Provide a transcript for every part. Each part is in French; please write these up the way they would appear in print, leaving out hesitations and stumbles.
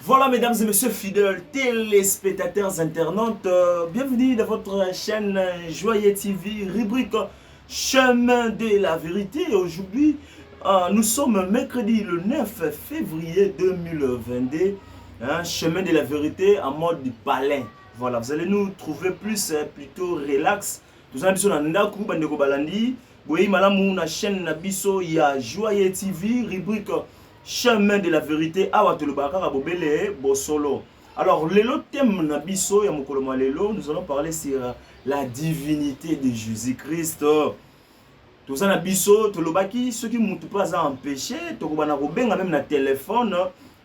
Voilà, mesdames et messieurs fidèles téléspectateurs internautes, bienvenue dans votre chaîne Joyeux TV, rubrique Chemin de la vérité. Aujourd'hui, nous sommes mercredi le 9 février 2022, Chemin de la vérité en mode palais. Voilà, vous allez nous trouver plutôt relax. Nous allons dans Ndaku Bandeko Balandi, oui, madame, la chaîne Nabiso, il y a Joyeux TV, rubrique Chemin de la vérité. Alors, le thème Nabiso, nous allons parler sur la divinité de Jésus-Christ. Tout ça Nabiso, ceux qui ne pas empêché, même na téléphone.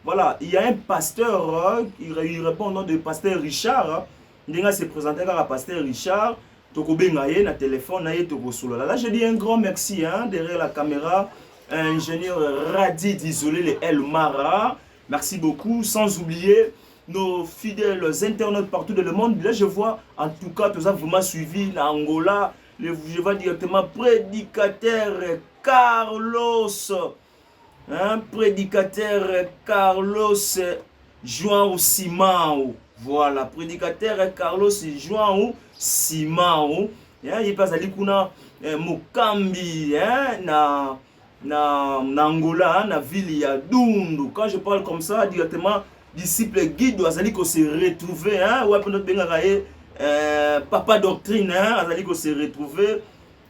Voilà, il y a un pasteur, il répond au nom de pasteur Richard. Il s'est présenté comme pasteur Richard. Na téléphone, là, je dis un grand merci derrière la caméra. Ingénieur Radi d'Isolé les El Mara, merci beaucoup, sans oublier nos fidèles internautes partout dans le monde. Là je vois en tout cas tout ça vous m'avez suivi en Angola, je vois directement prédicateur Carlos, prédicateur Carlos João Simão, voilà, prédicateur Carlos João Simão, il passe à l'ikuna Mukambi, na Angola, na ville ya Dundu. Quand je parle comme ça, directement, disciple guide, azali ko se retrouver, ouais, pour notre papa doctrine, azali ko se retrouver.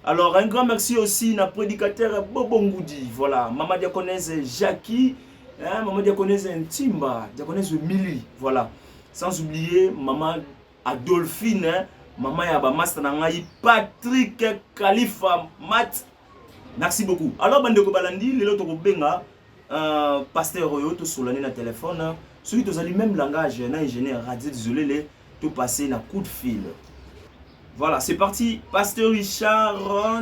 Alors, un grand merci aussi na prédicateur Bobo Ngoudi, voilà, maman diaconesse Jackie, maman diaconesse Ntimba, diaconesse Mili, voilà. Sans oublier maman Adolphine, maman Yaba Master Nangai, Patrick Khalifa Mat. Merci beaucoup. Alors, Bandeko Balandi, les autres benga, pasteur Oyo, tout sur l'année na téléphone, celui qui a le même langage, na ingénieur radio, désolé, tout passer na coup de fil. Voilà, c'est parti. Pasteur Richard,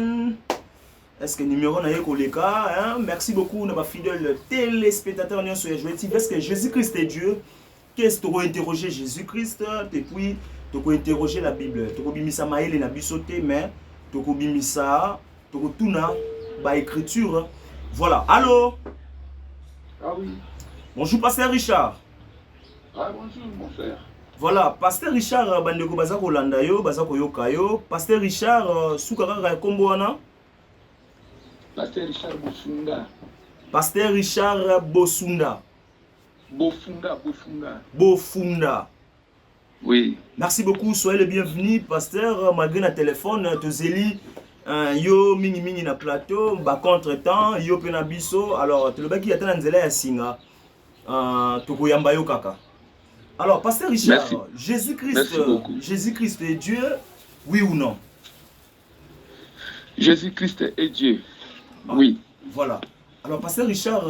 est-ce que numéro na Yekoleka, merci beaucoup, nos fidèles téléspectateurs, nous sommes Joyeux TV. Est-ce que Jésus-Christ est Dieu? Qu'est-ce que tu as interrogé Jésus-Christ? Et puis, tu as interrogé la Bible. Tu as bimisa maïle na bisoté, mais tu as bimisa, tu as tout na. Écriture. Voilà. Allô? Ah oui. Bonjour, pasteur Richard. Ah bonjour, mon frère. Voilà, pasteur Richard, bandeko bazako landayo, bazako yokayo. Pasteur Richard, soukara kombo wana? Pasteur Richard Bosunda. Pasteur Richard Bosunda. Bofunda. Oui. Merci beaucoup, soyez le bienvenu, pasteur. Malgré le téléphone, Tozeli. Yo mini na plateau, ba contre-temps, yo pena biso. Alors, tu le baki yata nzela ya singa. Toko yamba yo kaka. Alors, pasteur Richard, Jésus-Christ est Dieu, oui ou non? Jésus-Christ est Dieu. Oui. Voilà. Alors, pasteur Richard,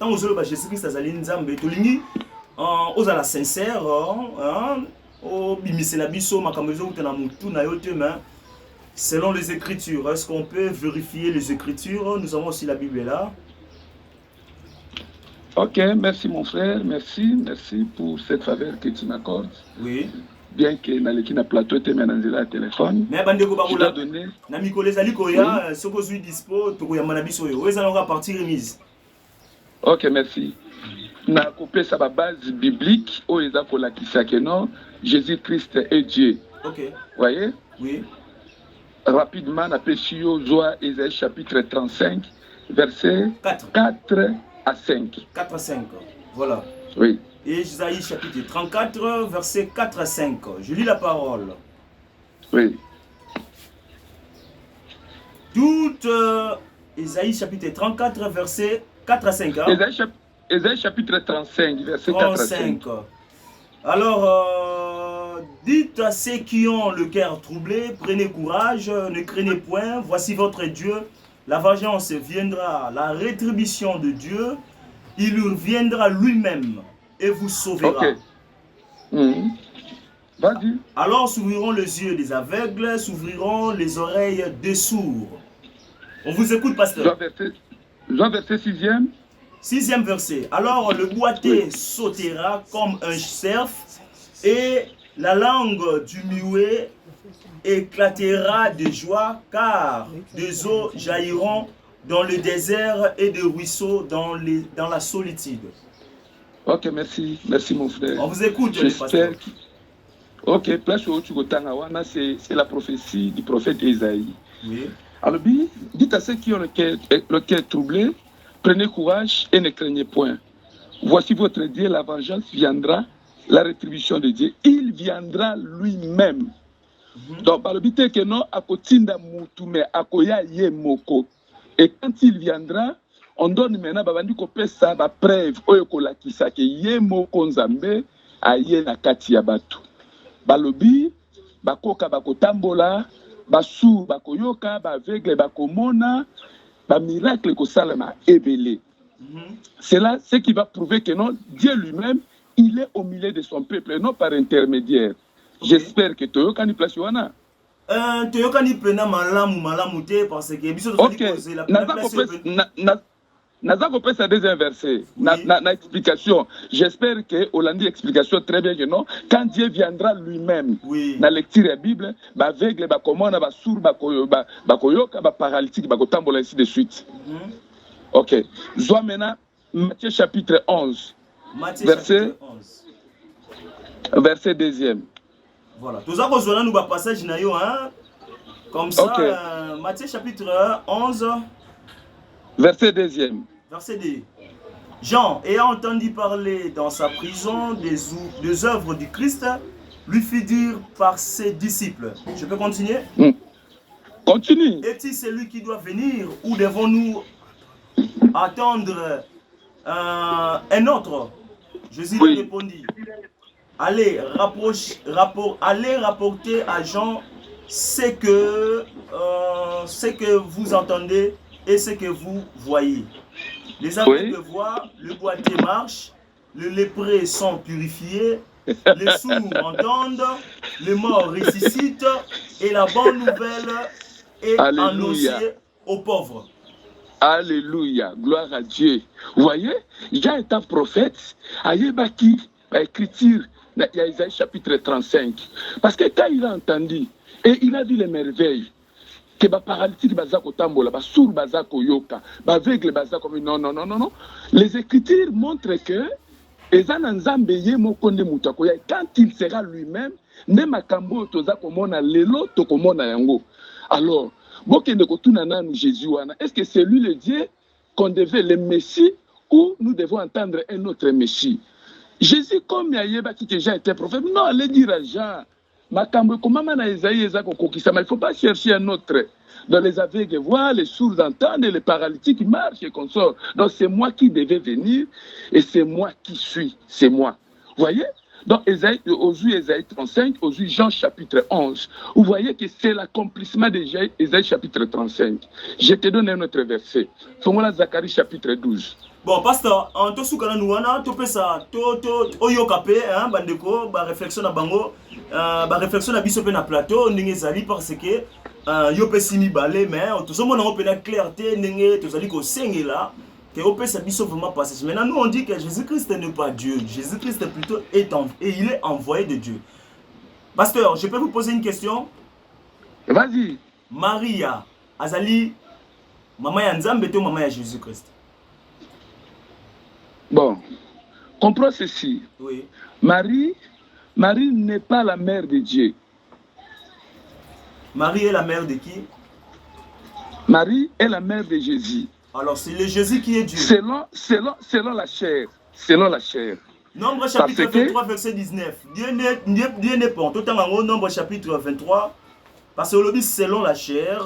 tant que Jésus-Christ azali nzambe, tolingi ozala sincère, o bimisela biso makambo ezo utana mutu na yo te mais selon les Écritures. Est-ce qu'on peut vérifier les Écritures? Nous avons aussi la Bible là. Ok, merci mon frère, merci pour cette faveur que tu m'accordes. Oui. Bien que Naleki na plateau te menanzela téléphone. Mais bandeko Je dois donner. Na mikolo ezali koya, soko zui dispo, toko ya manabiso yo. Oyo ezali partie remise. Ok, merci. Na coupé sa base biblique, où ils ont la que non, Jésus-Christ est Dieu. Ok. Voyez? Oui. Rapidement, na péchio, Joie, Isaïe chapitre 35, verset 4 à 5. 4 à 5. Voilà. Oui. Et Isaïe chapitre 34, verset 4 à 5. Je lis la parole. Oui. Toute Isaïe chapitre 34, verset 4 à 5. Hein? Isaïe chapitre 35, verset 4 à 5. Alors, dites à ceux qui ont le cœur troublé, prenez courage, ne craignez point, voici votre Dieu. La vengeance viendra, la rétribution de Dieu, il reviendra lui-même et vous sauvera. Ok. Vas-y. Alors s'ouvriront les yeux des aveugles, s'ouvriront les oreilles des sourds. On vous écoute, pasteur. Jean verset 6e. 6e verset. Alors le boiteux sautera comme un cerf et la langue du muet éclatera de joie, car des eaux jailliront dans le désert et des ruisseaux dans la solitude. Ok, merci. Merci mon frère. On vous écoute, pasteur. Ok, place où tu c'est la prophétie du prophète Isaïe. Oui. Alors, dites à ceux qui ont le cœur troublé, prenez courage et ne craignez point. Voici votre Dieu, la vengeance viendra, la rétribution de Dieu. Il viendra lui-même. Donc, par le but que non, akotinda mutume akoya ye moko. Et quand il viendra, on donne maintenant babandi ko pesa ba preuve oyo kolakisa ke ye moko nzambe aye na kati ya batu. Balobi bakoka bakotambola, basu bakoyoka, baveugle bakomona, ba miracle kosalama ebele. C'est là ce qui va prouver que non, Dieu lui-même, il est au milieu de son peuple, non par intermédiaire. Okay. J'espère que toyokani place wana. Toyokani pena malamu te parce que biso tozali la Naza kopé sa deuxième verset, na explication. J'espère que Hollandi explication très bien que non. Quand Dieu viendra lui-même, na lecture de la Bible, ba aveugle, ba komona, ba sourd, ba koyoka, ba paralytique, ba kotambola ainsi de suite. Ok. Zoa maintenant Matthieu chapitre 11. Verset 2e. Voilà. Tout ça, nous avons un passage hein? Comme ça, okay. Matthieu chapitre 11. Verset 2e. Verset 2. Jean, ayant entendu parler dans sa prison des œuvres du Christ, lui fit dire par ses disciples. Je peux continuer? Continue. Est-il celui qui doit venir ou devons-nous attendre un autre? Jésus lui répondit. Allez rapporter à Jean ce que vous entendez et ce que vous voyez. Les aveugles voient, le boiteux marche, les lépreux sont purifiés, les sourds entendent, les morts ressuscitent et la bonne nouvelle est annoncée aux pauvres. Alléluia, gloire à Dieu. Vous voyez, Jean est un prophète, Ayebaki, écriture. Il y a Isaïe chapitre 35. Parce que quand il a entendu, et il a vu les merveilles, que les paralytiques bazako tambola, les sourds bazako yoka, les aveugles bazako non. Les écritures montrent que quand il sera lui-même, alors, est-ce que c'est lui le Dieu qu'on devait le Messie ou nous devons entendre un autre Messie? Jésus, comme il y a déjà été prophète, non, allez dire à Jean, il ne faut pas chercher un autre. Dans les aveugles voient, les sourds entendent, les paralytiques marchent et consortent. Donc c'est moi qui devais venir et c'est moi qui suis. C'est moi. Vous voyez? Donc Ésaïe 35, Jean chapitre 11. Vous voyez que c'est l'accomplissement d'Ésaïe chapitre 35. Je te donne un autre verset. Fongola Zacharie chapitre 12. Bon, pasteur, en tout cas, nous avons ça, bandeko, réflexion à bango, réflexion à biso na plateau, n'engezali parce que yo pe simi balé mais tout ça mon on peut clarté ndenge to zali ko sengela que on peut ça biso vraiment passage. Maintenant nous on dit que Jésus-Christ n'est pas Dieu. Jésus-Christ plutôt et il est envoyé de Dieu. Pasteur, je peux vous poser une question? Vas-y. Maria azali maman ya Nzambe to maman ya Jésus-Christ? Bon, comprends ceci. Oui. Marie n'est pas la mère de Dieu. Marie est la mère de qui? Marie est la mère de Jésus. Alors c'est le Jésus qui est Dieu. Selon la chair. Selon la chair. Nombre chapitre 23 verset 19. Dieu n'est pas. Tout en nombre chapitre 23. Parce que le selon la chair.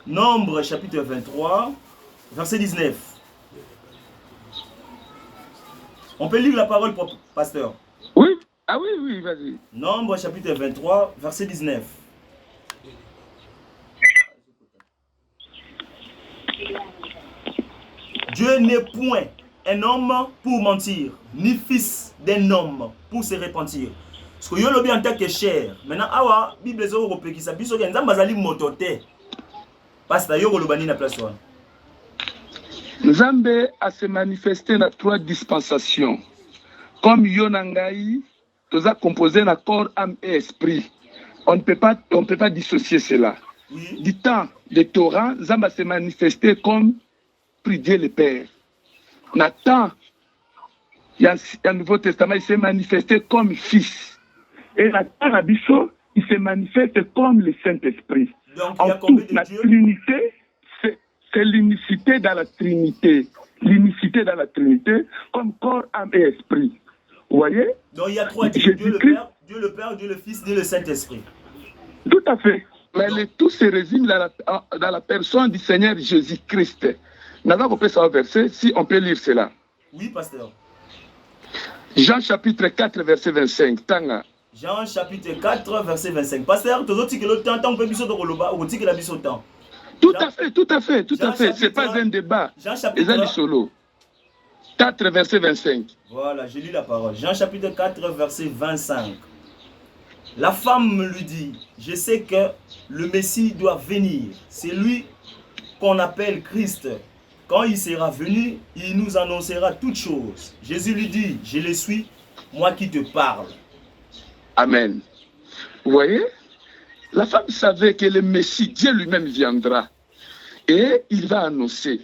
Nombre chapitre 23 verset 19. On peut lire la parole, pasteur? Oui. Ah oui, vas-y. Nombre chapitre 23 verset 19. Dieu n'est point un homme pour mentir, ni fils d'un homme pour se repentir. Parce que yo lobi en tant que chair. Maintenant, awa, Bible zo repekisa biso ke nzamba zali motote. Pasteur yo kolobani na place wana. Nzambe a se manifesté dans 3 dispensations. Comme Yonangai, tout a composé dans corps, âme et esprit. On ne peut pas dissocier cela. Oui. Du temps de Torah, Nzamba s'est manifesté comme Dieu le Père. Nathan, il y a un Nouveau Testament, il s'est manifesté comme Fils. Et Nathan Abisso, il se manifeste comme le Saint-Esprit. Donc, il y a combien de la Dieu? Trinité, c'est l'unicité dans la Trinité. L'unicité dans la Trinité, comme corps, âme et esprit. Vous voyez? Donc, il y a 3 dieux, Dieu le Père, Dieu le Fils, Dieu le Saint-Esprit. Tout à fait. Mais le tout se résume dans la personne du Seigneur Jésus-Christ. Nous avons compris ça au verset, si on peut lire cela. Oui, pasteur. Jean chapitre 4, verset 25. Tanga. Jean chapitre 4, verset 25. Pasteur, tu as dit que le temps, on peut biso de Koloba, ou dit que la biso temps. Tout à fait. Ce n'est pas un débat. Jean chapitre solo. 4, verset 25. Voilà, je lis la parole. Jean chapitre 4, verset 25. La femme lui dit, je sais que le Messie doit venir. C'est lui qu'on appelle Christ. Quand il sera venu, il nous annoncera toutes choses. Jésus lui dit, je le suis, moi qui te parle. Amen. Vous voyez? La femme savait que le Messie, Dieu lui-même viendra. Et il va annoncer.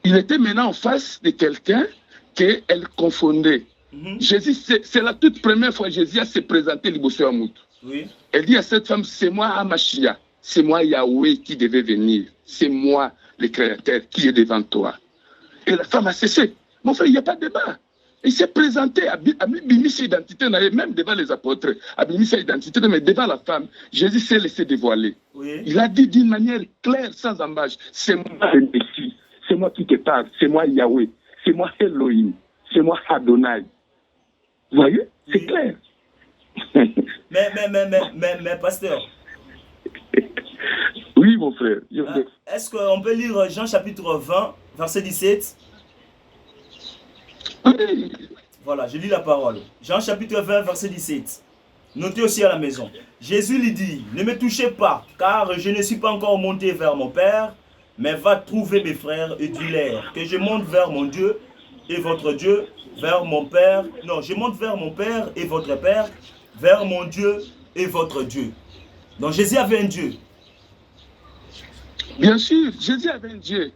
Il était maintenant en face de quelqu'un qu'elle confondait. Jésus, c'est la toute première fois que Jésus a se présenté l'Ibosso Amout. Oui. Elle dit à cette femme, c'est moi Amashia, c'est moi Yahweh qui devait venir. C'est moi le Créateur qui est devant toi. Et la femme a cessé. Mon frère, il n'y a pas de débat. Il s'est présenté à sa identité, même devant les apôtres, à sa identité, mais devant la femme, Jésus s'est laissé dévoiler. Oui. Il a dit d'une manière claire, sans embâche, c'est moi le Messie, c'est moi qui te parle, c'est moi Yahweh, c'est moi Elohim, c'est moi Adonai. Vous voyez? C'est oui. Clair. mais pasteur. Oui, mon frère. Est-ce qu'on peut lire Jean chapitre 20, verset 17? Oui. Voilà, je lis la parole. Jean chapitre 20, verset 17. Notez aussi à la maison. Jésus lui dit, ne me touchez pas, car je ne suis pas encore monté vers mon Père, mais va trouver mes frères et dis-leur que je monte vers mon Dieu et votre Dieu, vers mon Père. Non, je monte vers mon Père et votre Père, vers mon Dieu et votre Dieu. Donc Jésus avait un Dieu. Bien sûr, Jésus avait un Dieu.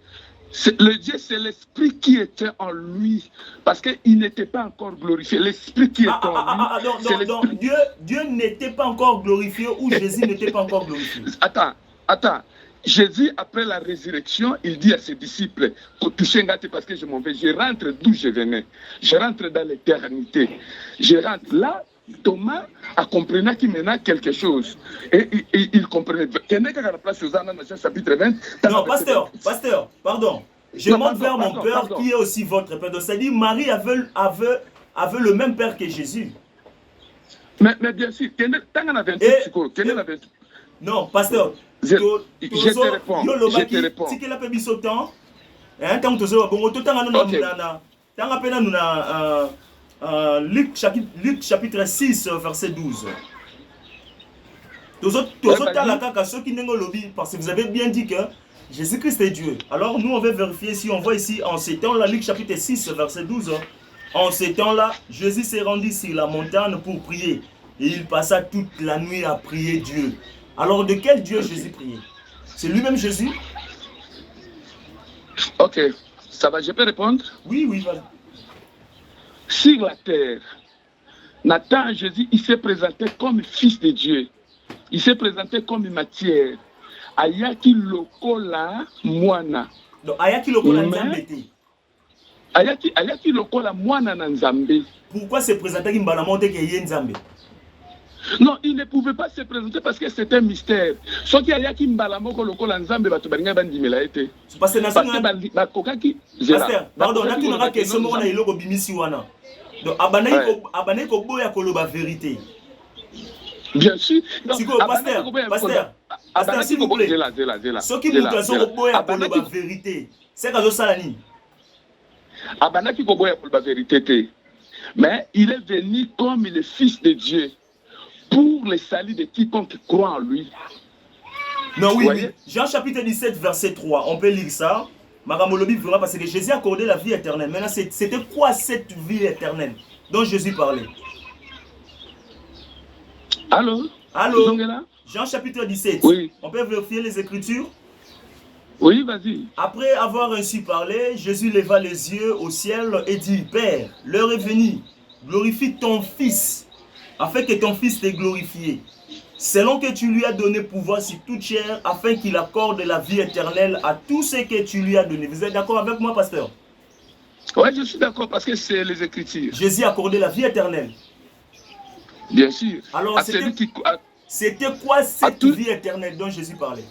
Le Dieu, c'est l'Esprit qui était en lui, parce qu'il n'était pas encore glorifié. L'Esprit qui était en lui. Donc Dieu n'était pas encore glorifié ou Jésus n'était pas encore glorifié. Attends. Jésus, après la résurrection, il dit à ses disciples, parce que je m'en vais, je rentre d'où je venais. Je rentre dans l'éternité. Je rentre là. Thomas a compris qu'il menait quelque chose. Et il comprenait. Chapitre 20. Non, pasteur, pardon. Je monte vers mon Père qui est aussi votre Père. Donc, c'est-à-dire Marie avait le même Père que Jésus. Mais bien sûr, non, pasteur. Je te réponds. Si tu as fait du temps, Luc chapitre 6, verset 12. Ceux qui n'ont lobby, parce que vous avez bien dit que Jésus-Christ est Dieu. Alors nous, on va vérifier ici, on voit ici, en ces temps-là, Luc chapitre 6, verset 12, en ces temps-là, Jésus s'est rendu sur la montagne pour prier. Et il passa toute la nuit à prier Dieu. Alors de quel Dieu Jésus priait? C'est lui-même Jésus? Ok, ça va, je peux répondre? Oui, oui, vas-y. Sur la terre, Nathan, Jésus, il s'est présenté comme fils de Dieu. Il s'est présenté comme une matière. Ayaki lokola mwana. Donc, ayaki lokola nzambe te. Ayaki lokola mwana na nzambe. Pourquoi se présenter comme balamonte que yé nzambe? Non, il ne pouvait pas se présenter parce que c'était un mystère. Ce qui ayaki mbalamoko lokola nzambe bato balinga bandimela ete. Parce que ba kokaki. Pasteur, pardon, na tu n'auras question mo na iloko bimisi wana. Donc abanay ko boya koloba vérité. Bien sûr. Pasteur, s'il vous plaît. Ce qui vous dit boya koloba vérité. C'est kazo salani. Abanaki ko boya koloba vérité. Mais il est venu comme le fils de Dieu pour le salut de quiconque croit en lui. Non, oui, oui. Jean chapitre 17, verset 3. On peut lire ça. Maramolobi verra parce que Jésus a accordé la vie éternelle. Maintenant, c'était quoi cette vie éternelle dont Jésus parlait? Allô? Jean chapitre 17. Oui. On peut vérifier les Écritures? Oui, vas-y. Après avoir ainsi parlé, Jésus leva les yeux au ciel et dit, Père, l'heure est venue, glorifie ton Fils, afin que ton Fils t'ait glorifié, selon que tu lui as donné pouvoir sur toute chair, afin qu'il accorde la vie éternelle à tout ce que tu lui as donné. Vous êtes d'accord avec moi, pasteur? Oui, je suis d'accord parce que c'est les Écritures. Jésus a accordé la vie éternelle. Bien sûr. Alors, c'était quoi cette vie éternelle dont Jésus parlait?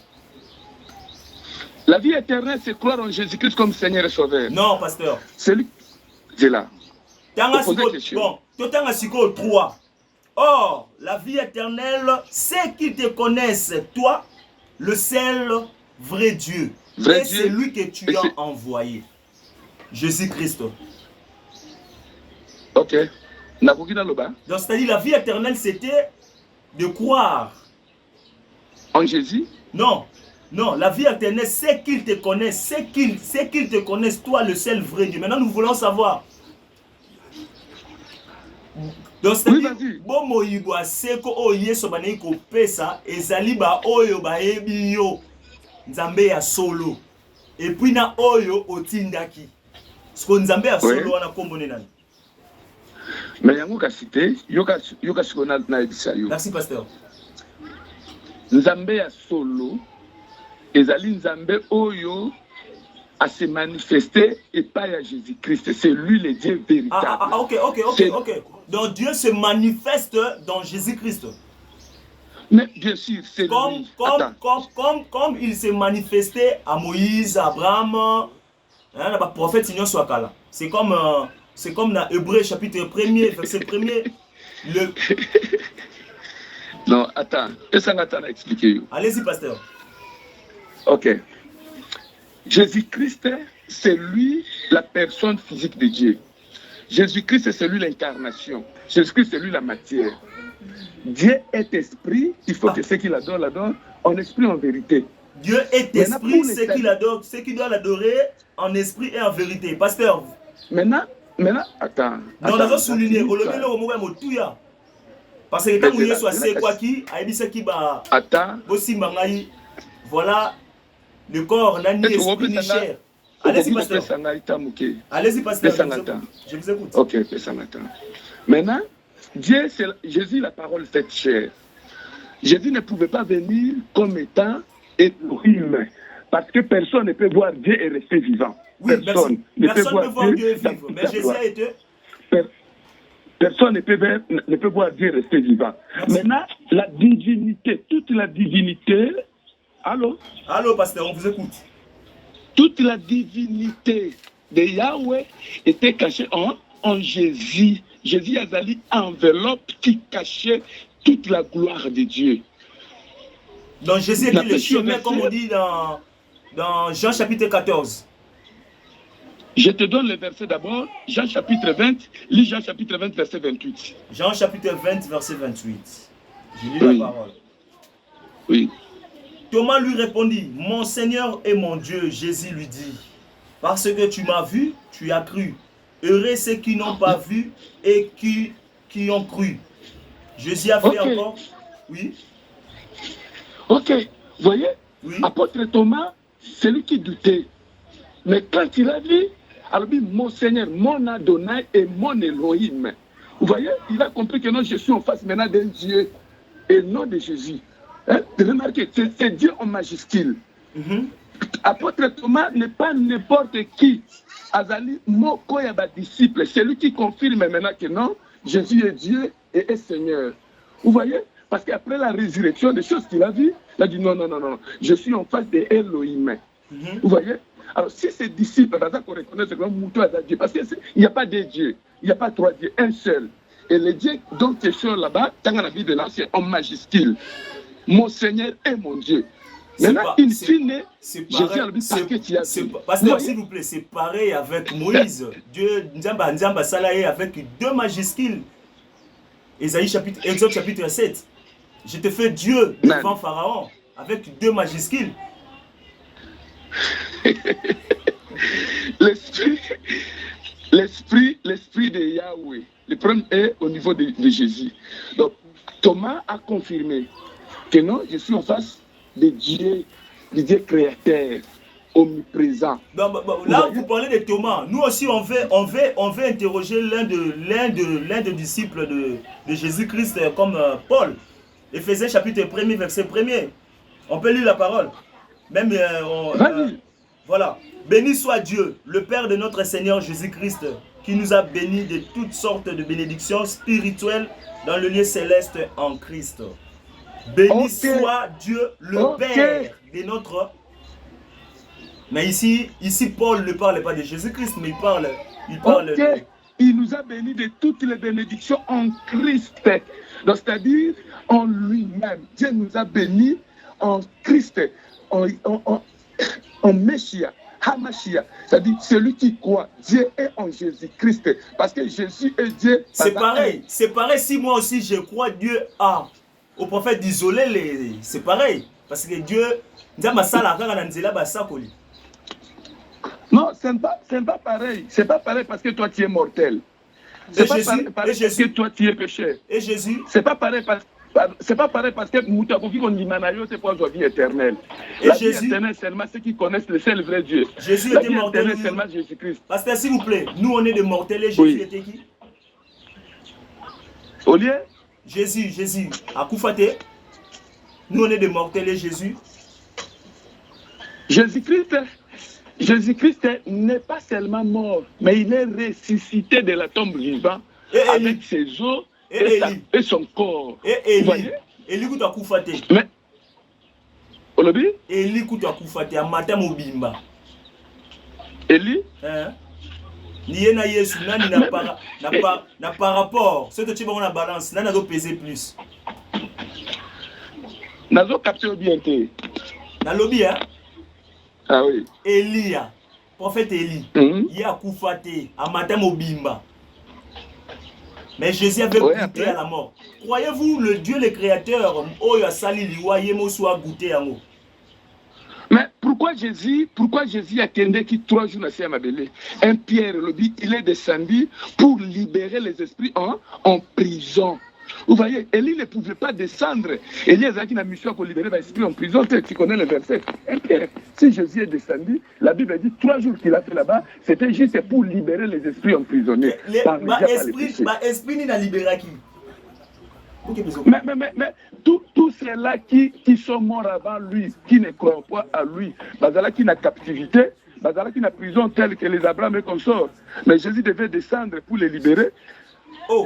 La vie éternelle, c'est croire en Jésus-Christ comme Seigneur et Sauveur. Non, pasteur. C'est lui. C'est là. Bon, tu as 3. Or, la vie éternelle, c'est qu'ils te connaissent, toi, le seul vrai Dieu. Et c'est lui que tu as envoyé. Jésus-Christ. Ok. Donc, c'est-à-dire, la vie éternelle, c'était de croire. En Jésus? Non. Non, la vie éternelle, c'est qu'ils te connaissent. C'est qu'ils te connaissent, toi, le seul vrai Dieu. Maintenant, nous voulons savoir. Donc, c'est-à-dire, bon moïbo seko oye sobane ko pesa ezali ba oyo ba ebiyo nzambe ya solo. Et puis na oyo otindaki. Sko nzambe ya solo wana kombone nani. Mais yango ka cité, yoka sikona na ebisa yo. Merci pasteur. Nzambe ya solo ezali nzambe oyo à se manifester et pas à Jésus-Christ. C'est lui le Dieu véritable. Ok. Donc Dieu se manifeste dans Jésus-Christ. Mais bien sûr, c'est lui. Comme il s'est manifesté à Moïse, à Abraham, hein, prophète Seigneur Swakala. C'est comme dans Hébreu chapitre 1er, verset 1er. Non, attends. Attends à expliquer. Allez-y, pasteur. Ok. Jésus-Christ, c'est lui la personne physique de Dieu. Jésus-Christ, c'est lui l'incarnation. Jésus-Christ, c'est lui la matière. Dieu est esprit, il faut que ceux qui l'adorent en esprit, en vérité. Dieu est esprit, ceux qui doivent l'adorer en esprit et en vérité. Pasteur. Maintenant, attends. Non, on a souligné, parce que quand vous êtes c'est quoi qui, attends. Voilà. Le corps n'a ni esprit ni chair. Allez-y, pasteur. Allez-y, pasteur. Je vous écoute. Ok, maintenant, Jésus, la parole faite chair. Jésus ne pouvait pas venir comme étant humain. Parce que personne ne peut voir Dieu et rester vivant. Oui, personne ne peut voir Dieu et vivre. Mais Jésus a été. Personne ne peut voir Dieu et rester vivant. Merci. Maintenant, la divinité, toute la divinité. Allô? Allô, pasteur, on vous écoute. Toute la divinité de Yahweh était cachée en Jésus. Jésus Azali enveloppe qui cachait toute la gloire de Dieu. Donc Jésus était le chemin, comme on dit dans Jean chapitre 14. Je te donne le verset d'abord. Jean chapitre 20. Lis Jean chapitre 20, verset 28. Jean chapitre 20, verset 28. Je lis la parole. Oui. Thomas lui répondit, mon Seigneur et mon Dieu. Jésus lui dit, parce que tu m'as vu, tu as cru. Heureux ceux qui n'ont pas vu et qui ont cru. Jésus a fait encore. Oui. Ok. Vous voyez, oui. Apôtre Thomas, c'est lui qui doutait. Mais quand il a vu, alors dit, mon Seigneur, mon Adonai et mon Elohim. Vous voyez, il a compris que non, je suis en face maintenant d'un Dieu et non de Jésus. Hein? Remarquez, c'est Dieu en majuscule. Apôtre Thomas n'est pas n'importe qui. Azali Moko Yaba disciple, c'est lui qui confirme maintenant que non, Jésus est Dieu et est Seigneur. Vous voyez? Parce qu'après la résurrection, des choses qu'il a vues, il a dit non, non, non, non, je suis en face de Elohim. Vous voyez? Alors si ces disciples, qu'on reconnaît c'est comme Moutou Dieu, parce qu'il n'y a pas deux dieux, il n'y a pas trois dieux, un seul. Et le Dieu dont tu es sûr là-bas, dans la vie de l'ancien, en majuscule. Mon Seigneur est mon Dieu. Maintenant, in fine, Jésus a dit Pasteur, s'il vous plaît, c'est pareil avec Moïse. Dieu, Nzamba Salaye avec deux majuscules. Exode chapitre 7. Je te fais Dieu devant Pharaon avec deux majuscules. L'esprit de Yahweh. Le problème est au niveau de Jésus. Donc, Thomas a confirmé que non, je suis en face de Dieu créateur, omniprésent. Là, vous parlez de Thomas. Nous aussi, on veut interroger l'un des disciples de Jésus-Christ comme Paul. Éphésiens chapitre 1er, verset 1er. On peut lire la parole. Même, voilà. Béni soit Dieu, le Père de notre Seigneur Jésus-Christ, qui nous a bénis de toutes sortes de bénédictions spirituelles dans le lieu céleste en Christ. Béni soit Dieu, le Père de notre... Mais ici, Paul ne parle pas de Jésus-Christ, mais il parle de... Il nous a bénis de toutes les bénédictions en Christ. Donc, c'est-à-dire en lui-même. Dieu nous a bénis en Christ, en Messia, Hamashia. C'est-à-dire celui qui croit. Dieu est en Jésus-Christ. Parce que Jésus est Dieu. C'est pareil. C'est pareil si moi aussi je crois Dieu a. Au prophète d'isoler c'est pareil. Parce que Dieu... Non, ce n'est pas pareil. C'est pas pareil parce que toi tu es mortel. C'est pas pareil parce que toi tu es péché. Et Jésus? C'est pas pareil parce que Moutakofi on dit Manayo c'est pour la vie éternelle. Et la Jésus? Vie éternelle seulement ceux qui connaissent le seul vrai Dieu. Jésus la était vie mortel. Éternelle seulement Jésus-Christ. Pasteur, s'il vous plaît, nous on est des mortels et Jésus était qui? Au lieu? Jésus, à Koufate, nous on est des mortels et Jésus. Jésus-Christ n'est pas seulement mort, mais il est ressuscité de la tombe vivante avec ses os et son corps. Et Eli kuta Koufate. Mais Olobi? Eli kuta Koufate, amata mobimba. Eli? Niye na Yesu nani na par rapport ce que tu vas na balance nani doit peser plus. Nazo capter bien té. Na lobby hein. Ah oui. Elia, prophète Eli, il a Koufate, amata mobimba. Mais Jésus avait goûté à la mort. Croyez-vous le Dieu le créateur oyo asali liwa yemo soit goûté à mot? Mais pourquoi Jésus a tendu qui 3 jours à Mabélé? Un Pierre, il est descendu pour libérer les esprits en prison. Vous voyez, Élie ne pouvait pas descendre. Élie a une mission pour libérer les esprits en prison. Tu connais le verset. Un Pierre, si Jésus est descendu, la Bible dit 3 jours qu'il a fait là-bas, c'était juste pour libérer les esprits emprisonnés. Esprit n'a libéré qui? Mais tous ceux-là qui sont morts avant lui, qui ne croient pas à lui, Bazala qui n'a captivité, Bazala qui n'a prison telle que les Abraham et consorts. Mais Jésus devait descendre pour les libérer. Et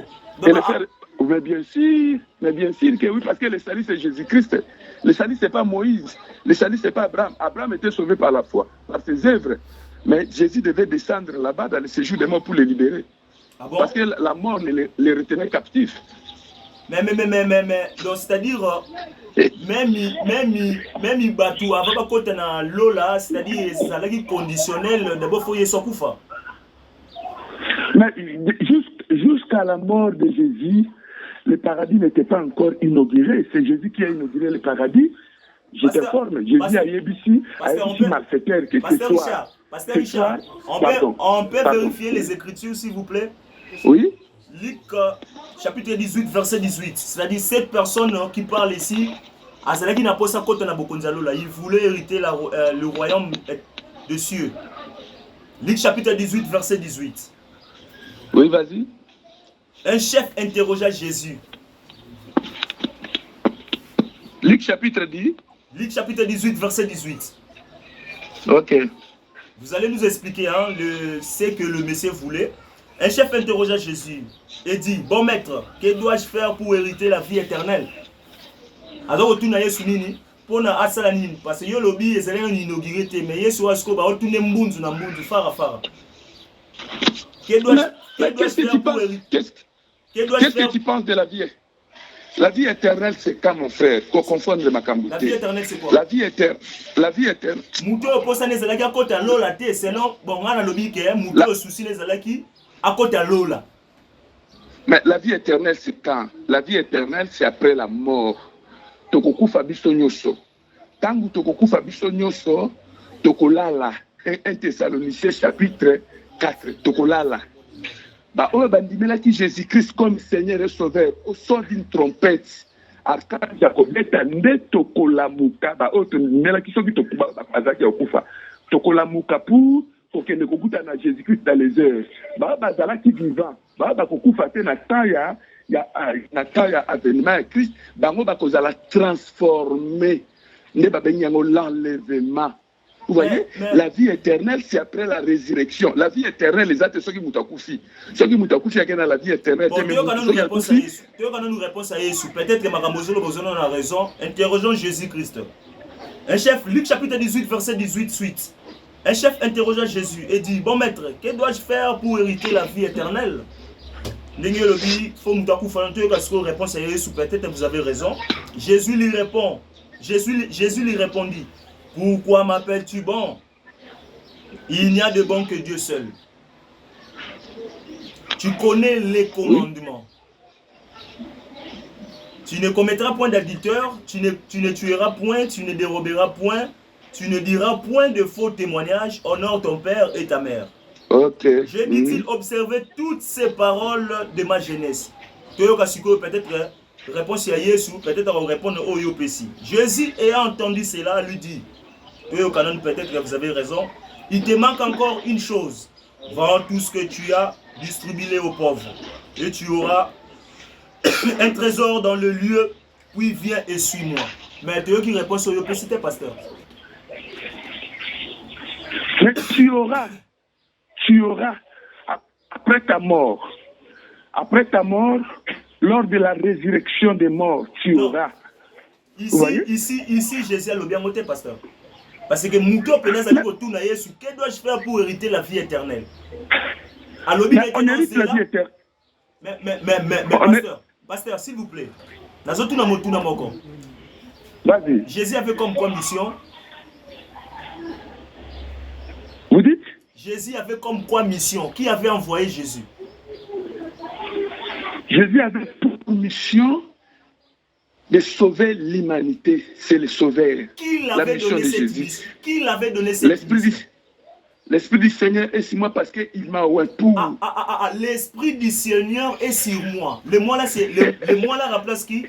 le faire. Mais bien sûr que oui, parce que le salut c'est Jésus-Christ. Le salut c'est pas Moïse. Le salut c'est pas Abraham. Abraham était sauvé par la foi, par ses œuvres. Mais Jésus devait descendre là-bas dans le séjour des morts pour les libérer. Ah bon? Parce que la mort les retenait captifs. Mais, donc c'est-à-dire, même Batou, avant pas côté dans l'eau là, c'est-à-dire, ça est conditionnel, d'abord faut y s'occuper. Mais jusqu'à la mort de Jésus, le paradis n'était pas encore inauguré. C'est Jésus qui a inauguré le paradis. Je te forme. Jésus a Yébissi, a Yébissi malfaiteur, que ce soit. Pasteur Richard, on peut vérifier les Écritures, s'il vous plaît? Oui. Luc chapitre 18, verset 18. C'est-à-dire, cette personne qui parle ici, il voulait hériter le royaume des cieux. Luc chapitre 18, verset 18. Oui, vas-y. Un chef interrogea Jésus. Luc chapitre 10. Luc chapitre 18, verset 18. Ok. Vous allez nous expliquer ce que le Messie voulait. Un chef interrogea Jésus et dit, bon maître, que dois-je faire pour hériter la vie éternelle? Alors, tu n'as pas nini pour na asala nini parce que yo lobby ezali na inaugurité mais yesu asko ba otune mbunzu na mbunzu fara. Que dois-je faire pour hériter? Qu'est-ce que tu penses de la vie? La vie éternelle, c'est quand, mon frère, qu'on confonde de ma cambouté. La vie éternelle, c'est quoi? La vie éternelle. Mouto oposa nezalaki à côté à lola te, sinon, bon, on a lobby que mouto souci nezalaki à côté à lola. Mais la vie éternelle, c'est quand? La vie éternelle, c'est après la mort. Tokokufa biso nyoso. Tangu tokokufa biso nyoso, tokolala. 1 Thessaloniciens chapitre 4, tokolala. Bah, on va dire Jésus-Christ comme Seigneur et Sauveur au son d'une trompette. Archange Jacob nde tokolamuka ba oto mela kisoki tokuba bazaki okufa. Tokolamuka pour que ne kokuta na Jésus-Christ dans les heures. Ba bazalaki vivant. Ba kokufa te na taya na taya avènement ya Christ, bango bakozala transformé. Ne ba benyango l'enlèvement. Vous voyez, la vie éternelle, c'est après la résurrection. La vie éternelle, les autres, ceux qui moutakufi. Ceux qui moutakufi, il y a la vie éternelle. Bon, Dieu, quand nous réponse à Jésus, peut-être que Makamozolo a raison. Interrogeons Jésus-Christ. Un chef, Luc chapitre 18, verset 18, suite. Un chef interrogea Jésus et dit, bon maître, que dois-je faire pour hériter la vie éternelle? Réponse à Jésus, peut-être vous avez raison. Jésus lui répond. Jésus lui répondit. Pourquoi m'appelles-tu bon? Il n'y a de bon que Dieu seul. Tu connais les commandements. Tu ne commettras point d'adultère, tu ne tueras point, tu ne déroberas point, tu ne diras point de faux témoignages, honore ton père et ta mère. Okay. Je dit-il observer toutes ces paroles de ma jeunesse. Peut-être réponse à Jésus, peut-être répondre au Yopesi. Jésus ayant entendu cela lui dit, peut-être que vous avez raison, il te manque encore une chose. Vends tout ce que tu as, distribue-le aux pauvres. Et tu auras un trésor dans le lieu, puis viens et suis-moi. Mais tu as qui répond sur Yopesi, pasteur. Mais tu auras, après ta mort, lors de la résurrection des morts, tu auras. Ici, Jésus a le bien noté, pasteur. Parce que Mouto Penazali Kotouna Yesu, que dois-je faire pour hériter la vie éternelle? Alors, on hérite la vie éternelle. Mais pasteur, s'il vous plaît. Vas-y. Jésus avait comme quoi mission? Vous dites? Jésus avait comme quoi mission? Qui avait envoyé Jésus? Jésus avait pour mission de sauver l'humanité. C'est le sauveur. Qui l'avait donné cette mission? Qui l'avait donné cette mission? L'Esprit du Seigneur est sur moi parce qu'il m'a ouvert pour. L'Esprit du Seigneur est sur moi. Le moi là, c'est le moi là remplace qui?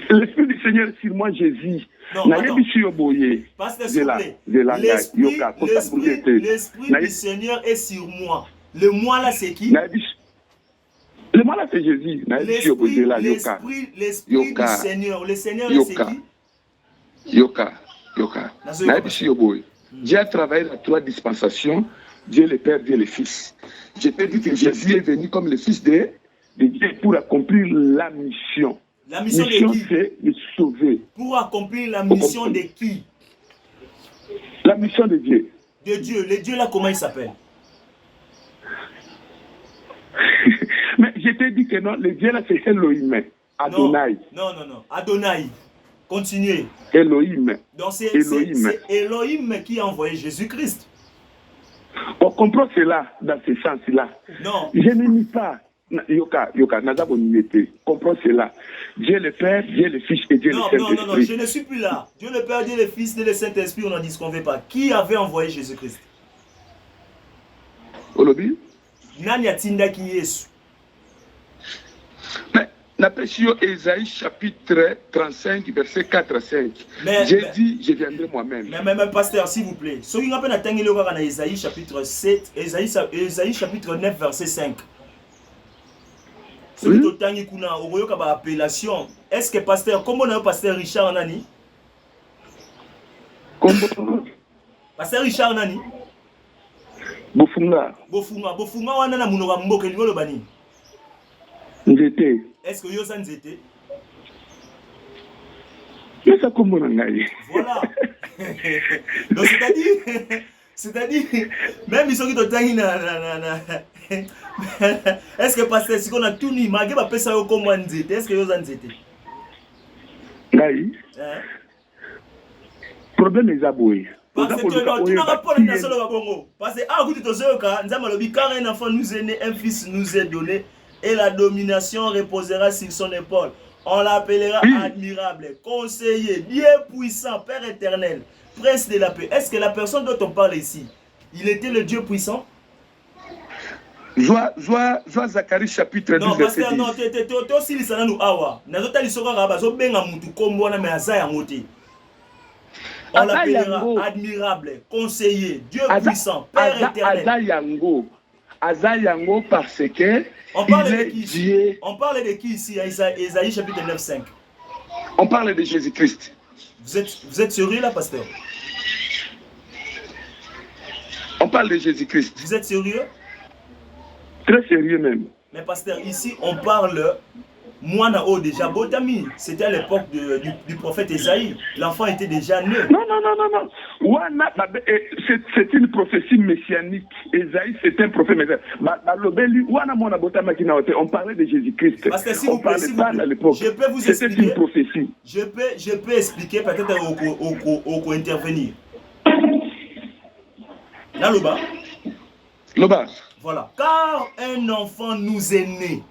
L'Esprit du Seigneur est sur moi, Jésus. Non, pasteur, s'il vous plaît. L'Esprit du Seigneur est sur moi. Le moi là, c'est qui? Le moi là, c'est Jésus. L'Esprit du Seigneur. Le Seigneur, c'est qui? Yoka. Dieu a travaillé dans 3 dispensations. Dieu le Père, Dieu le Fils. Je peux dire que Jésus est venu comme le Fils de Dieu pour accomplir la mission. La mission de qui? C'est de sauver. Pour accomplir la mission de qui? La mission de Dieu. De Dieu. Le Dieu là, comment il s'appelle? Mais je t'ai dit que non, le Dieu là c'est Elohim. Adonai. Non. Adonai. Continuez. Elohim. Donc c'est Elohim qui a envoyé Jésus-Christ. On comprend cela dans ce sens-là. Non. Je ne nie pas. Yoka, Naza Bonimete. Comprends cela. Dieu le Père, Dieu le Fils et Dieu le Saint-Esprit. Non, je ne suis plus là. Dieu le Père, Dieu le Fils, Dieu le Saint-Esprit, on n'en disconvient pas. Qui avait envoyé Jésus-Christ? Olobi? Nani atinda ki Yesu. Mais, n'apprécions Ésaïe chapitre 35, verset 4 à 5. J'ai dit, je viendrai moi-même. Mais, pasteur, s'il vous plaît. Ce qui n'a pas atteint le Ésaïe chapitre 7, Ésaïe chapitre 9, verset 5. Ce qui est une appellation. Est-ce que pasteur, comment on a pasteur Richard Nani? Pasteur Richard Nani? Bofunga wana na munoko mboka lingolo bani. Nzete. Est-ce que yosa nzete? Yosa kombo na ngai. Voilà. Donc c'est-à-dire même ils sont qui totangi na est-ce que pasteur si on a tout ni mage ba pesa yo kombo nzete? Est-ce que yosa nzete? Ngai. Problème est aboué. Parce que tu n'as pas parlé de ça le Congo. Parce que ah écoute tozoka nzamba lobi car un enfant nous est né, un fils nous est donné et la domination reposera sur son épaule. On l'appellera admirable, conseiller, Dieu puissant, Père éternel, prince de la paix. Est-ce que la personne dont on parle ici, il était le Dieu puissant? Joie Zacharie chapitre 12 verset 10. Non, tu aussi lisana nous awa. Nazota lisoka raba zo benga mutu kombo na me azaya ngoti. On l'appellera admirable, conseiller, Dieu puissant, Père éternel. Azayango parce que on parle de qui ici? Dieu. On parle de qui ici? Ésaïe chapitre 9, 5. On parle de Jésus-Christ. Vous êtes sérieux là, pasteur? On parle de Jésus-Christ. Vous êtes sérieux? Très sérieux même. Mais pasteur, ici on parle Moana O déjà Botami. C'était à l'époque du prophète Ésaïe. L'enfant était déjà né. Non. C'est une prophétie messianique. Ésaïe, c'est un prophète messianique. On parlait de Jésus-Christ. Parce que si vous plaît, je peux vous expliquer. C'était une prophétie. Je peux expliquer peut-être au intervenir. Là, Loba. Voilà. Car un enfant nous est né.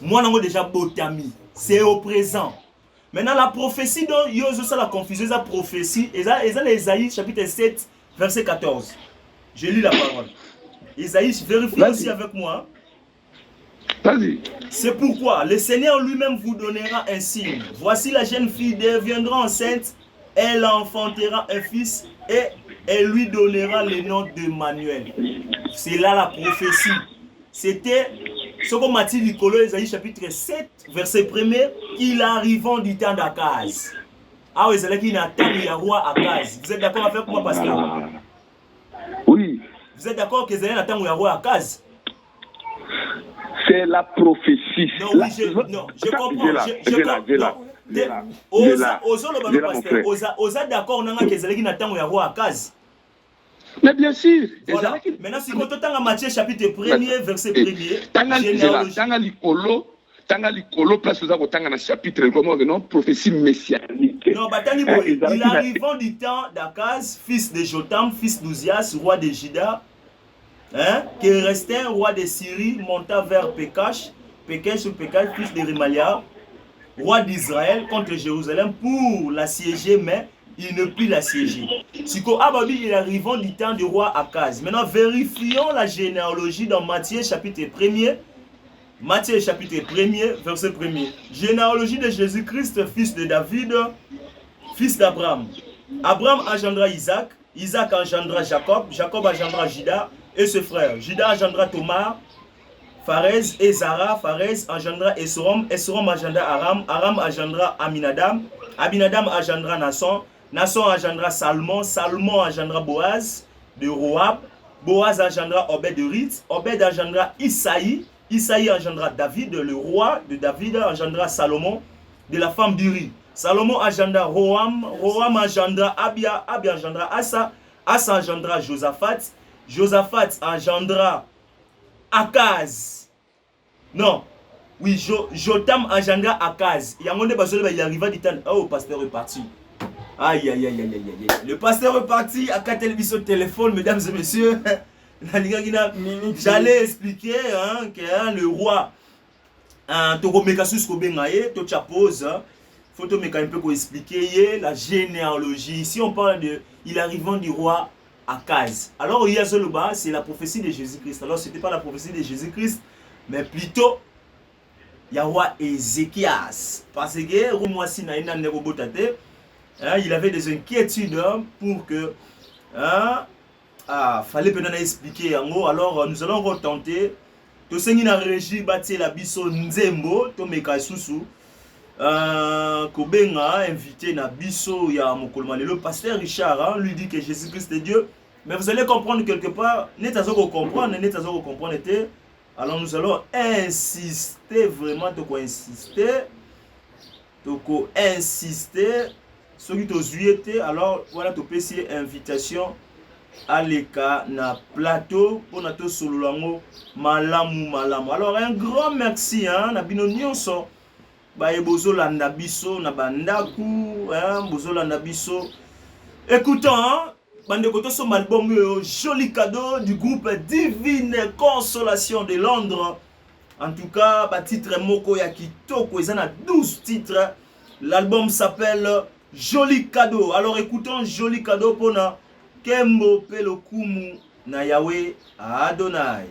Moi, on a déjà Botami. C'est au présent. Maintenant, la prophétie dont il y a la confusion, la prophétie, et ça, Ésaïe chapitre 7, verset 14. Je lis la parole. Ésaïe, vérifie aussi avec moi. Vas-y. C'est pourquoi le Seigneur lui-même vous donnera un signe. Voici la jeune fille deviendra enceinte, elle enfantera un fils et elle lui donnera le nom de Manuel. C'est là la prophétie. C'était ce qu'on m'a dit Nicolo, Ésaïe chapitre 7, verset 1er, il arrivant du temps d'Akaz. Ah oui, c'est là qu'il attend le roi Akaz. Vous êtes d'accord avec moi, pasteur? Oui. Vous êtes d'accord que Zélan attend le roi Akaz? C'est la prophétie. Non, oui, je comprends. Osa d'accord, on a que Zélan attend le roi Akaz. Mais bien sûr. Voilà. Maintenant, si on entend Matthieu chapitre 1er, verset 1er, Tanga likolo place vous avez tanga na chapitre comment non prophétie messianique. Non, batani boy. Il arrivant du temps d'Akaz, fils de Jotam, fils d'Ouzias, roi de Juda, qui restait roi de Syrie, monta vers Pékash, fils de Rimalia, roi d'Israël contre Jérusalem pour l'assiéger, mais il ne put l'assiéger. Siko Ababi, il arrivant du temps du roi Akaz. Maintenant, vérifions la généalogie dans Matthieu chapitre 1er. Matthieu chapitre 1er, verset 1er. Généalogie de Jésus-Christ, fils de David, fils d'Abraham. Abraham engendra Isaac, Isaac engendra Jacob, Jacob engendra Juda et ses frères. Juda engendra Thomas, Pharez et Zara, Pharez engendra Esrom, Esrom engendra Aram, Aram engendra Aminadab, Aminadab engendra Nasson, Nasson engendra Salmon, Salmon engendra Boaz de Roab, Boaz engendra Obed de Rith, Obed engendra Isaïe, Isaïe engendra David, le roi de David engendra Salomon, de la femme d'Uri. Salomon engendra Roham, Roham engendra Abia, Abia engendra Asa, Asa engendra Josaphat, Josaphat engendra Akaz. Non, oui, Jotam engendra Akaz. Il arriva du temps. Oh, le pasteur est parti. Aïe, aïe, aïe, aïe, aïe, aïe. Le pasteur est parti à 4 télévisions téléphone, mesdames et messieurs. J'allais expliquer hein, que hein, le roi Togomekasus Kobengaye, Tocha pose, faut te un peu expliquer la généalogie. Ici on parle de il arrivant du roi Akaz. Alors Yazoluba, c'est la prophétie de Jésus-Christ. Alors c'était pas la prophétie de Jésus-Christ, mais plutôt il y a roi Ézéchias. Parce que il avait des inquiétudes pour que fallait peut-être expliquer en gros. Alors nous allons retenter. To sengi na régie bati la biso nzembo to meka susu kobenga invité na biso ya mokolma le pasteur Richard hein, lui dit que Jésus-Christ est Dieu, mais vous allez comprendre quelque part netazoko comprendre était. Alors nous allons insister vraiment insister ce qui te alors voilà to pesi invitation Aleka na plateau pour notre sololango malamu. Alors un grand merci hein na bino nyonso ba ebozo landa biso na bandaku hein bozo landa biso. Écoutons hein, bande koto so album joli cadeau du groupe Divine Consolation de Londres. En tout cas ba titre moko ya kitoko ezana 12 titres. L'album s'appelle Joli Cadeau. Alors écoutons Joli Cadeau pour na Kembo Pelokumu na Yahweh Adonai.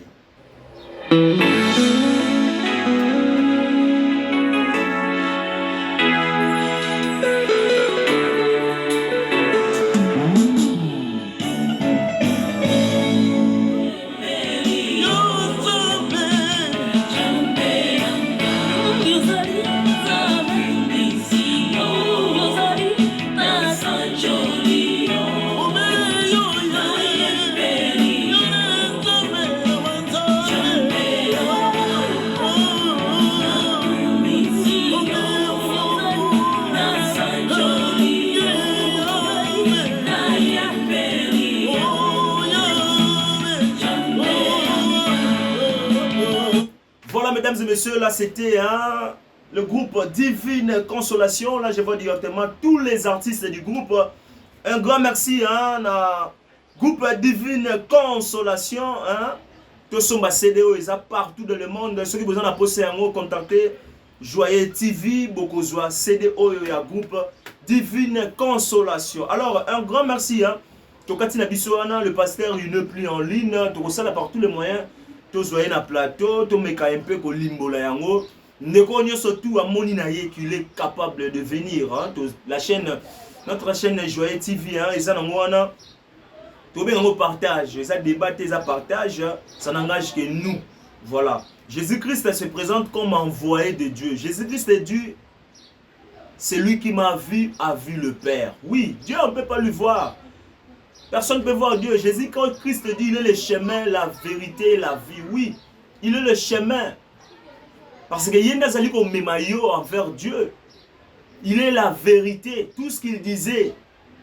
Mesdames et messieurs, là c'était hein, le groupe Divine Consolation. Là je vois directement tous les artistes du groupe. Un grand merci hein, à groupe Divine Consolation. Hein. Tous sont CDO, ils sont partout dans le monde. Ceux qui besoin de poster un mot, contacter Joyeux TV, beaucoup de CDO et un groupe Divine Consolation. Alors un grand merci. Hein. Tokatina Bissoana, le pasteur il n'est plus en ligne. Tout ça par tous les moyens. Tous soyez na plateau, tous meka un peu ko limbola yango. Ndeko nyo surtout à moni na ye qu'il est capable de venir hein. La chaîne notre chaîne Joyeux TV hein, ils en ont tout bien on partage, ça débat ça partage, ça n'engage que nous. Voilà. Jésus-Christ se présente comme envoyé de Dieu. Jésus-Christ est Dieu. C'est lui qui m'a vu a vu le Père. Oui, Dieu on ne peut pas lui voir. Personne ne peut voir Dieu. Jésus-Christ dit il est le chemin, la vérité et la vie. Oui, il est le chemin. Parce que Yenda Zaliko Memayo envers Dieu. Il est la vérité. Tout ce qu'il disait,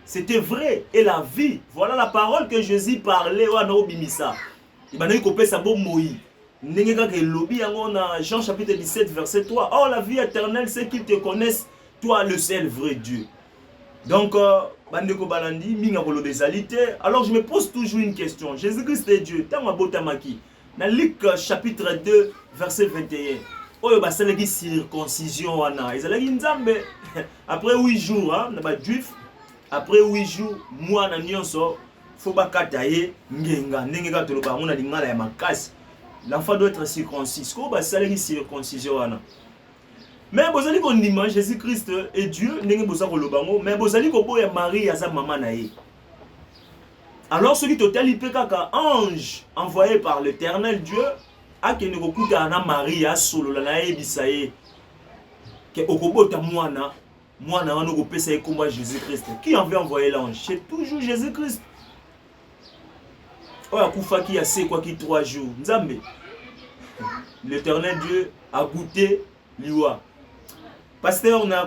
c'était vrai. Et la vie. Voilà la parole que Jésus parlait. Il a coupé sa bombe Moïse. Jean chapitre 17, verset 3. Or, la vie éternelle, c'est qu'ils te connaissent, toi, le seul vrai Dieu. Donc, Bandeko Balandi, Minga Bolo Bezalité. Alors je me pose toujours une question. Jésus-Christ est Dieu. Tama Botamaki. Dans Luc chapitre 2, verset 21. Oyo basalaki circoncision wana. Ezalaki nzambe. Après 8 jours, hein, na ba juif. Après 8 jours, moi na nyonso, faut bakata ye ngenga. Ndenge ka toloba ngona lingala ya makasi. L'enfant doit être circoncis. Ko basalaki circoncision wana. Mais bozali kondima Jésus-Christ est Dieu, ndenge bozali kolobango, mais bozali koboya Marie aza maman na ye. Alors celui total pe kaka ange envoyé par l'Éternel Dieu a kende kokuta na Marie a solo na ye bisaye ke okobota mwana wana kopesa ye komba Jésus-Christ. Qui avait envoyé l'ange? C'est toujours Jésus-Christ. Oya kufaki ya se quoi qui 3 jours. Nzambe. L'Éternel Dieu a goûté liwa. Pasteur, on a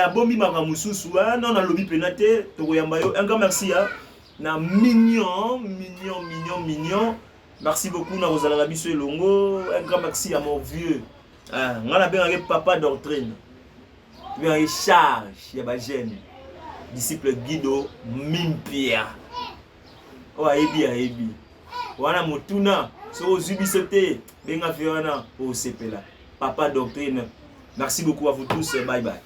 bombi makamususu, non, on a lobby penate, Togoyambayo. Un grand merci, na mignon. Merci beaucoup, na Rosala Biso et Longo. Un grand merci à mon vieux. On a bien un papa doctrine. Bien un charge, il y a un jeune. Disciple Guido Mimpia. Oh, Ebi. wana motuna so zubisote benga fiona au sepela Papa Doctrine. Merci beaucoup à vous tous, bye bye.